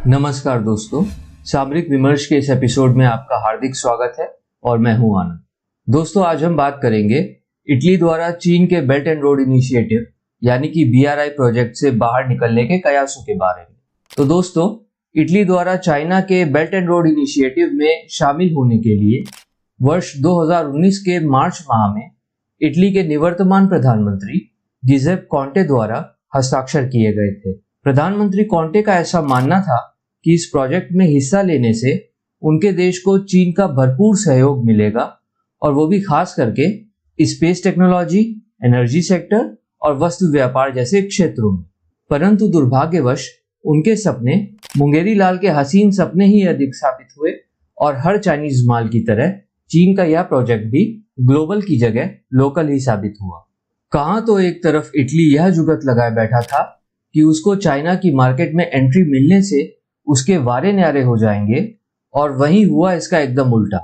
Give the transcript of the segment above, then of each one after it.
नमस्कार दोस्तों, सामरिक विमर्श के इस एपिसोड में आपका हार्दिक स्वागत है और मैं हूं आनंद। दोस्तों, आज हम बात करेंगे इटली द्वारा चीन के बेल्ट एंड रोड इनिशिएटिव यानी कि BRI प्रोजेक्ट से बाहर निकलने के कयासों के बारे में। तो दोस्तों, इटली द्वारा चाइना के बेल्ट एंड रोड इनिशिएटिव में शामिल होने के लिए वर्ष 2019 के मार्च माह में इटली के निवर्तमान प्रधानमंत्री गिजेप कॉन्टे द्वारा हस्ताक्षर किए गए थे। प्रधानमंत्री कॉन्टे का ऐसा मानना था कि इस प्रोजेक्ट में हिस्सा लेने से उनके देश को चीन का भरपूर सहयोग मिलेगा और वो भी खास करके स्पेस टेक्नोलॉजी, एनर्जी सेक्टर और वस्तु व्यापार जैसे क्षेत्रों में। परंतु दुर्भाग्यवश उनके सपने मुंगेरी लाल के हसीन सपने ही अधिक साबित हुए और हर चाइनीज माल की तरह चीन का यह प्रोजेक्ट भी ग्लोबल की जगह लोकल ही साबित हुआ। कहां तो एक तरफ इटली यह जुगत लगाए बैठा था कि उसको चाइना की मार्केट में एंट्री मिलने से उसके वारे न्यारे हो जाएंगे, और वहीं हुआ इसका एकदम उल्टा।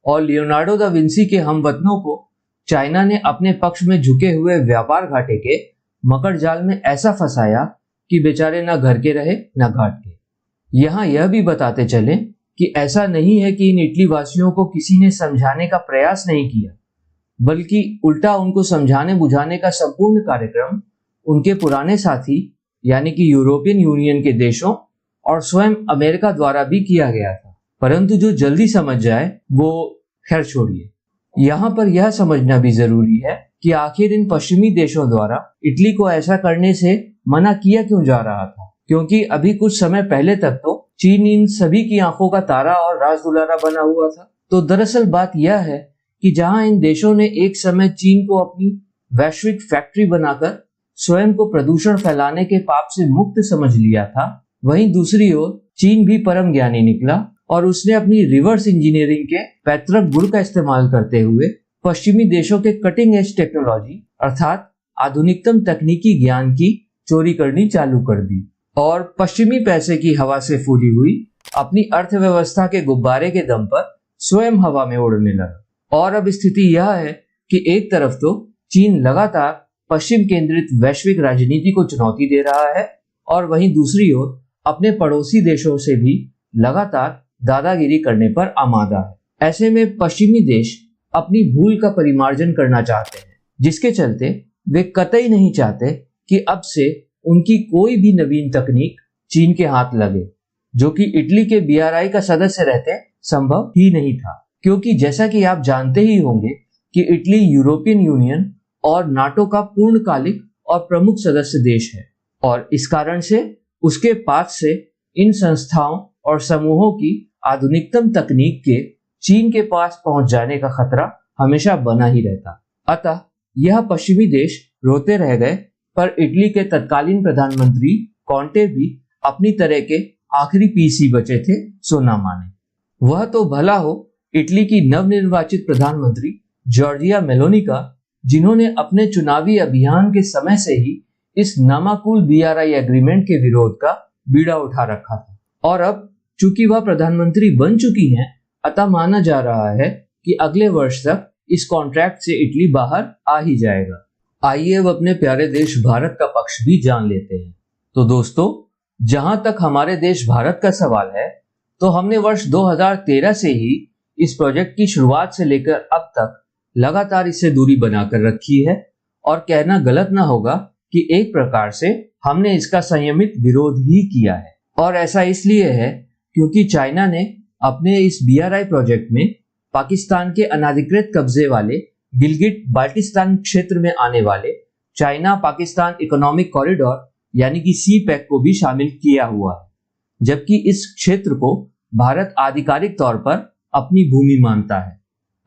और लियोनार्डो दा विंसी के हमवतनों को चाइना ने अपने पक्ष में झुके हुए व्यापार घाटे के मकर जाल में ऐसा फंसाया कि बेचारे ना घर के रहे ना घाट के। यहाँ यह भी बताते चले कि ऐसा नहीं है कि इन इटली वासियों को किसी ने समझाने का प्रयास नहीं किया, बल्कि उल्टा उनको समझाने बुझाने का संपूर्ण कार्यक्रम उनके पुराने साथी यानी कि यूरोपियन यूनियन के देशों और स्वयं अमेरिका द्वारा भी किया गया था। परंतु जो जल्दी समझ जाए वो खैर छोड़िए। यहाँ पर यह समझना भी जरूरी है कि आखिर इन पश्चिमी देशों द्वारा इटली को ऐसा करने से मना किया क्यों जा रहा था, क्योंकि अभी कुछ समय पहले तक तो चीन इन सभी की आंखों का तारा और राज दुलारा बना हुआ था। तो दरअसल बात यह है कि जहां इन देशों ने एक समय चीन को अपनी वैश्विक फैक्ट्री बनाकर स्वयं को प्रदूषण फैलाने के पाप से मुक्त समझ लिया था, वहीं दूसरी ओर चीन भी परम ज्ञानी निकला और उसने अपनी रिवर्स इंजीनियरिंग के पैतृक गुण का इस्तेमाल करते हुए पश्चिमी देशों के कटिंग एज टेक्नोलॉजी अर्थात आधुनिकतम तकनीकी ज्ञान की चोरी करनी चालू कर दी और पश्चिमी पैसे की हवा से फूली हुई अपनी अर्थव्यवस्था के गुब्बारे के दम पर स्वयं हवा में उड़ने लगा। और अब स्थिति यह है कि एक तरफ तो चीन लगातार पश्चिम केंद्रित वैश्विक राजनीति को चुनौती दे रहा है और वहीं दूसरी ओर अपने पड़ोसी देशों से भी लगातार दादागिरी करने पर आमादा है। ऐसे में पश्चिमी देश अपनी भूल का परिमार्जन करना चाहते हैं, जिसके चलते वे कतई नहीं चाहते कि अब से उनकी कोई भी नवीन तकनीक चीन के हाथ लगे, जो कि इटली के BRI का सदस्य रहते संभव ही नहीं था। क्योंकि जैसा कि आप जानते ही होंगे कि इटली यूरोपियन यूनियन और नाटो का पूर्णकालिक और प्रमुख सदस्य देश है और इस कारण से उसके पास से इन संस्थाओं और समूहों की आधुनिकतम तकनीक के चीन के पास पहुंच जाने का खतरा हमेशा बना ही रहता। अतः यह पश्चिमी देश रोते रह गए, पर इटली के तत्कालीन प्रधानमंत्री कॉन्टे भी अपनी तरह के आखिरी पीसी बचे थे सो ना माने। वह तो भला हो इटली की नवनिर्वाचित प्रधानमंत्री जॉर्जिया मेलोनी का, जिन्होंने अपने चुनावी अभियान के समय से ही इस नामाकुल BRI एग्रीमेंट के विरोध का बीड़ा उठा रखा था। और अब चूंकि वह प्रधानमंत्री बन चुकी हैं, अतः माना जा रहा है कि अगले वर्ष तक इस कॉन्ट्रैक्ट से इटली बाहर आ ही जाएगा। आइए अब अपने प्यारे देश भारत का पक्ष भी जान लेते हैं। तो दोस्तों, जहां तक हमारे देश भारत का सवाल है, तो हमने वर्ष 2013 से ही इस प्रोजेक्ट की शुरुआत से लेकर अब तक लगातार इससे दूरी बनाकर रखी है और कहना गलत ना होगा कि एक प्रकार से हमने इसका संयमित विरोध ही किया है। और ऐसा इसलिए है क्योंकि चाइना ने अपने इस BRI प्रोजेक्ट में पाकिस्तान के अनाधिकृत कब्जे वाले गिलगिट बाल्टिस्तान क्षेत्र में आने वाले चाइना पाकिस्तान इकोनॉमिक कॉरिडोर यानी कि CPEC को भी शामिल किया हुआ है, जबकि इस क्षेत्र को भारत आधिकारिक तौर पर अपनी भूमि मानता है।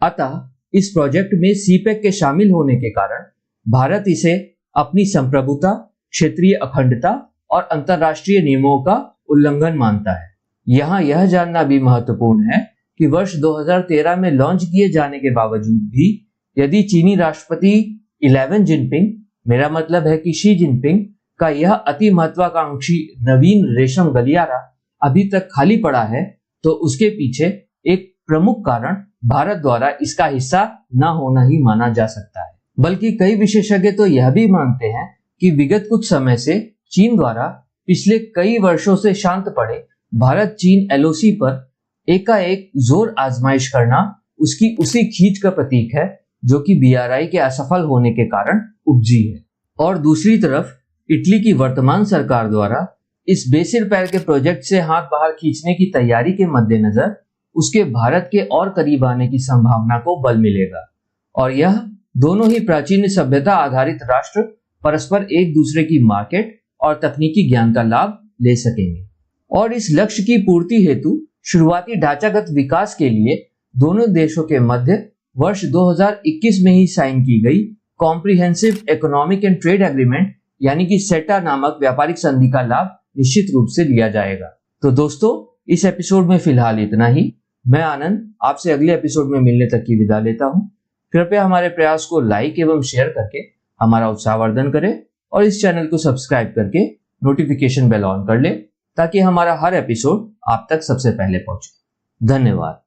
अतः इस प्रोजेक्ट में CPEC के शामिल होने के कारण भारत इसे अपनी संप्रभुता, क्षेत्रीय अखंडता और अंतर्राष्ट्रीय नियमों का उल्लंघन मानता है। यहाँ यह जानना भी महत्वपूर्ण है कि वर्ष 2013 में लॉन्च किए जाने के बावजूद भी यदि चीनी राष्ट्रपति 11 जिनपिंग, मेरा मतलब है कि शी जिनपिंग का यह अति महत्वाकांक्षी नवीन रेशम गलियारा अभी तक खाली पड़ा है, तो उसके पीछे एक प्रमुख कारण भारत द्वारा इसका हिस्सा न होना ही माना जा सकता है। बल्कि कई विशेषज्ञ तो यह भी मानते हैं कि विगत कुछ समय से चीन द्वारा पिछले कई वर्षों से शांत पड़े भारत चीन एलओसी पर एकाएक जोर आजमाइश करना उसकी उसी खींच का प्रतीक है जो कि बीआरआई के असफल होने के कारण उपजी है। और दूसरी तरफ इटली की वर्तमान सरकार द्वारा इस बेसिर पैर के प्रोजेक्ट से हाथ बाहर खींचने की तैयारी के मद्देनजर उसके भारत के और करीब आने की संभावना को बल मिलेगा और यह दोनों ही प्राचीन सभ्यता आधारित राष्ट्र परस्पर एक दूसरे की मार्केट और तकनीकी ज्ञान का लाभ ले सकेंगे। और इस लक्ष्य की पूर्ति हेतु शुरुआती ढांचागत विकास के लिए दोनों देशों के मध्य वर्ष 2021 में ही साइन की गई comprehensive economic and trade agreement यानी कि सेटा नामक व्यापारिक संधि का लाभ निश्चित रूप से लिया जाएगा। तो दोस्तों, इस एपिसोड में फिलहाल इतना ही। मैं आनंद आपसे अगले एपिसोड में मिलने तक की विदा लेता हूं। कृपया हमारे प्रयास को लाइक एवं शेयर करके हमारा उत्साहवर्धन करें और इस चैनल को सब्सक्राइब करके नोटिफिकेशन बेल ऑन कर ले ताकि हमारा हर एपिसोड आप तक सबसे पहले पहुंचे। धन्यवाद।